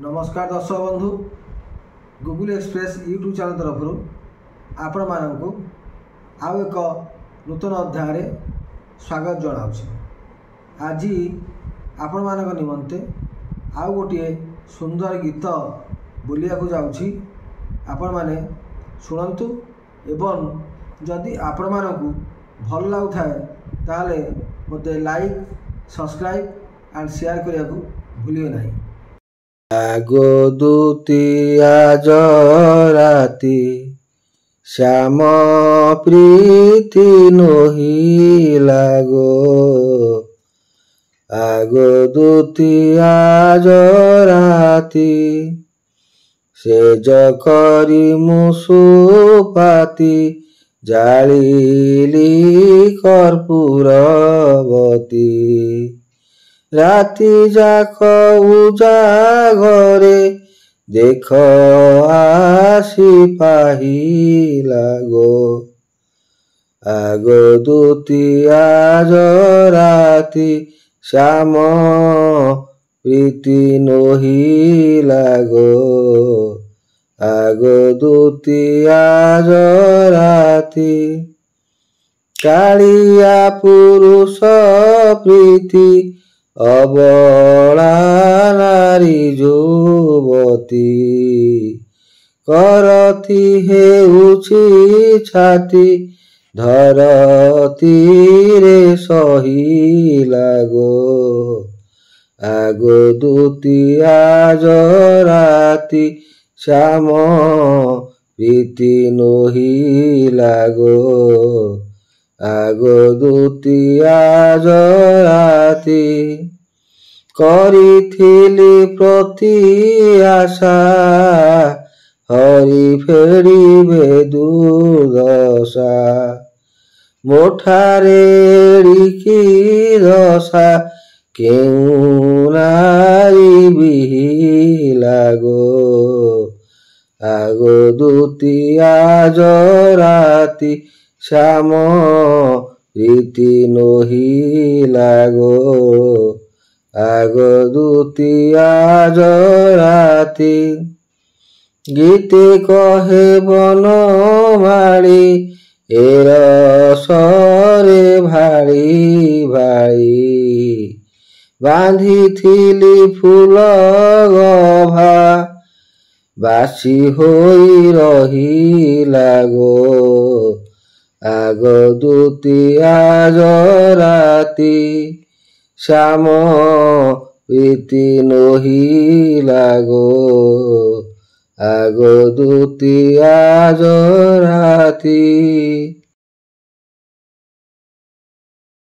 नमस्कार दर्शक बंधु गूगल एक्सप्रेस यूट्यूब चैनल तरफ आपण मानक आउ एक नूतन अध्याय स्वागत जनाऊँ। आज आपण मानक निमंते आउ गोटे सुंदर गीत बोलिया को जाउछि। आपण माने शुणंतु एवं जदि आपण मानक भल लागुथाए ताले मते लाइक सब्सक्राइब एंड शेयर करिया को भूलिए नहीं। आगो दुतिया जराती श्याम प्रीति नोही लागो। आगो दुतिया जराती सेज करी मुसुपाती जालिली कर्पूरवती। राति जाक उजागरे देख आसी पाहिला गो। आगो दुतिया जराती श्याम प्रीति नोहिला गो। आगो दुतिया जराती कालिया पुरुष प्रीति अबला नारी जुवती। करती हेउछि छाती धरती रे सहिला गो। आगो दुतिया जराती श्याम प्रीति नोहिला गो। आगो दुतिया जराती करिथिली प्रति आशा हरि फेरिबे दुर्दशा। मोठारे एड़िकी दशा केउ नारी बिहिला गो। आगो दुतिया जराती श्याम प्रीति नोहिला गो। आगो दुतिया जराती गीते कहे बनमाली एरसरे भाड़ी भाड़ी। बांधिथिली फूल गभा बासी होई रहिला गो। आगो दुतिया जराती श्याम प्रीति नोहिला गो। आगो दुतिया जराती।